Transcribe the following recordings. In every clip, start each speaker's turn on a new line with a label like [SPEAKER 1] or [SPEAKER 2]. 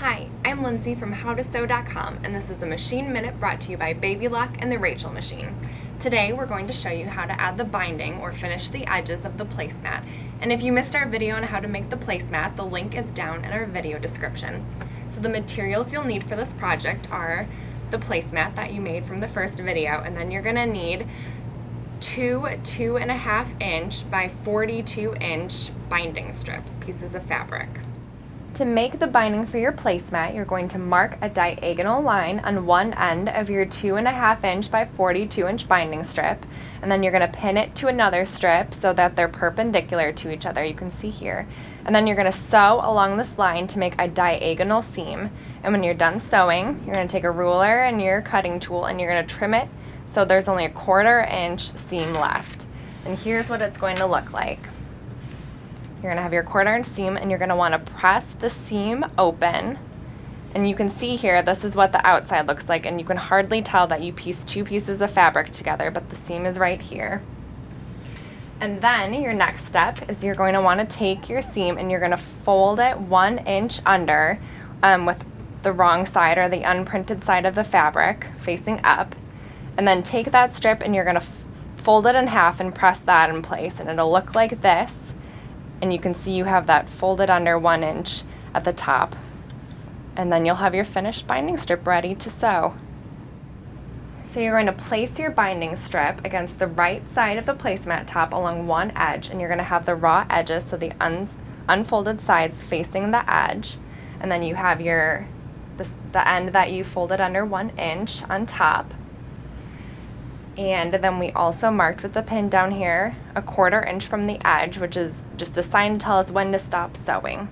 [SPEAKER 1] Hi, I'm Lindsay from howtosew.com, and this is a Machine Minute brought to you by Baby Lock and the Rachel Machine. Today we're going to show you how to add the binding or finish the edges of the placemat. And if you missed our video on how to make the placemat, the link is down in our video description. So the materials you'll need for this project are the placemat that you made from the first video, and then you're going to need two 2.5 inch by 42 inch binding strips, pieces of fabric. To make the binding for your placemat, you're going to mark a diagonal line on one end of your 2.5 inch by 42 inch binding strip, and then you're going to pin it to another strip so that they're perpendicular to each other. You can see here. And then you're going to sew along this line to make a diagonal seam. And when you're done sewing, you're going to take a ruler and your cutting tool and you're going to trim it so there's only a 1/4 inch seam left. And here's what it's going to look like. You're going to have your 1/4 inch seam, and you're going to want to press the seam open. And you can see here, this is what the outside looks like, and you can hardly tell that you pieced two pieces of fabric together, but the seam is right here. And then your next step is you're going to want to take your seam and you're going to fold it 1 inch under with the wrong side or the unprinted side of the fabric facing up. And then take that strip and you're going to fold it in half and press that in place, and it'll look like this. And you can see you have that folded under 1 inch at the top. And then you'll have your finished binding strip ready to sew. So you're going to place your binding strip against the right side of the placemat top along one edge, and you're going to have the raw edges, so the unfolded sides facing the edge. And then you have the end that you folded under 1 inch on top. And then we also marked with the pin down here a 1/4 inch from the edge, which is just a sign to tell us when to stop sewing.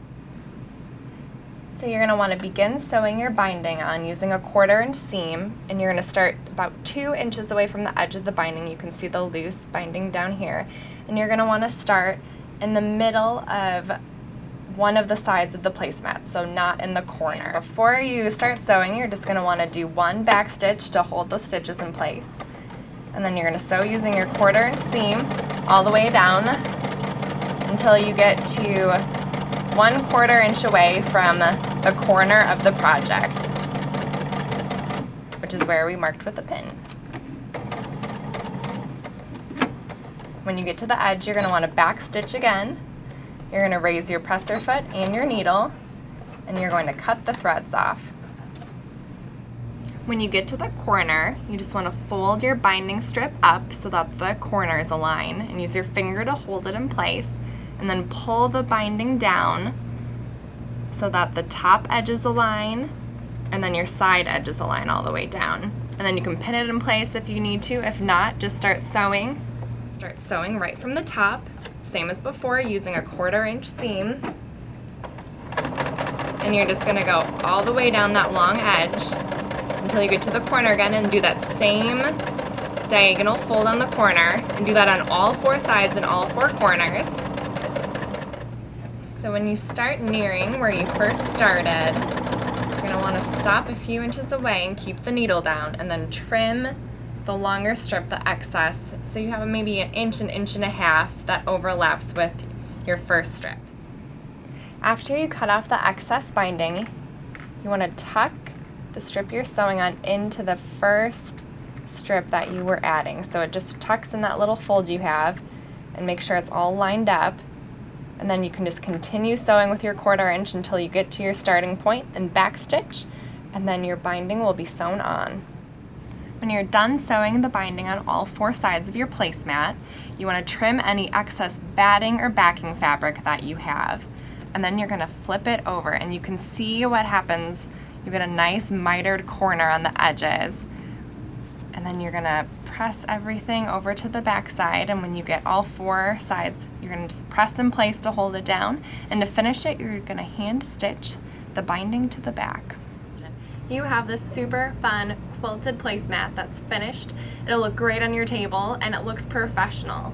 [SPEAKER 1] So you're going to want to begin sewing your binding on using a 1/4 inch seam, and you're going to start about 2 inches away from the edge of the binding. You can see the loose binding down here, and you're going to want to start in the middle of one of the sides of the placemat, so not in the corner. Before you start sewing, you're just going to want to do one back stitch to hold those stitches in place. And then you're going to sew using your 1/4 inch seam all the way down until you get to 1/4 inch away from the corner of the project, which is where we marked with the pin. When you get to the edge, you're going to want to back stitch again. You're going to raise your presser foot and your needle, and you're going to cut the threads off. When you get to the corner, you just want to fold your binding strip up so that the corners align, and use your finger to hold it in place, and then pull the binding down so that the top edges align and then your side edges align all the way down. And then you can pin it in place if you need to. If not, just start sewing. Start sewing right from the top, same as before, using a 1/4 inch seam. And you're just going to go all the way down that long edge until you get to the corner again, and do that same diagonal fold on the corner, and do that on all 4 sides and all 4 corners. So when you start nearing where you first started, you're going to want to stop a few inches away and keep the needle down, and then trim the longer strip, the excess, so you have maybe 1 inch, 1.5 inches that overlaps with your first strip. After you cut off the excess binding, you want to tuck the strip you're sewing on into the first strip that you were adding. So it just tucks in that little fold you have, and make sure it's all lined up. And then you can just continue sewing with your 1/4 inch until you get to your starting point and back stitch, and then your binding will be sewn on. When you're done sewing the binding on all 4 sides of your placemat, you want to trim any excess batting or backing fabric that you have. And then you're going to flip it over, and you can see what happens. You get a nice mitered corner on the edges, and then you're going to press everything over to the back side, and when you get all 4 sides, you're going to just press in place to hold it down, and to finish it, you're going to hand stitch the binding to the back. You have this super fun quilted placemat that's finished. It'll look great on your table, and it looks professional.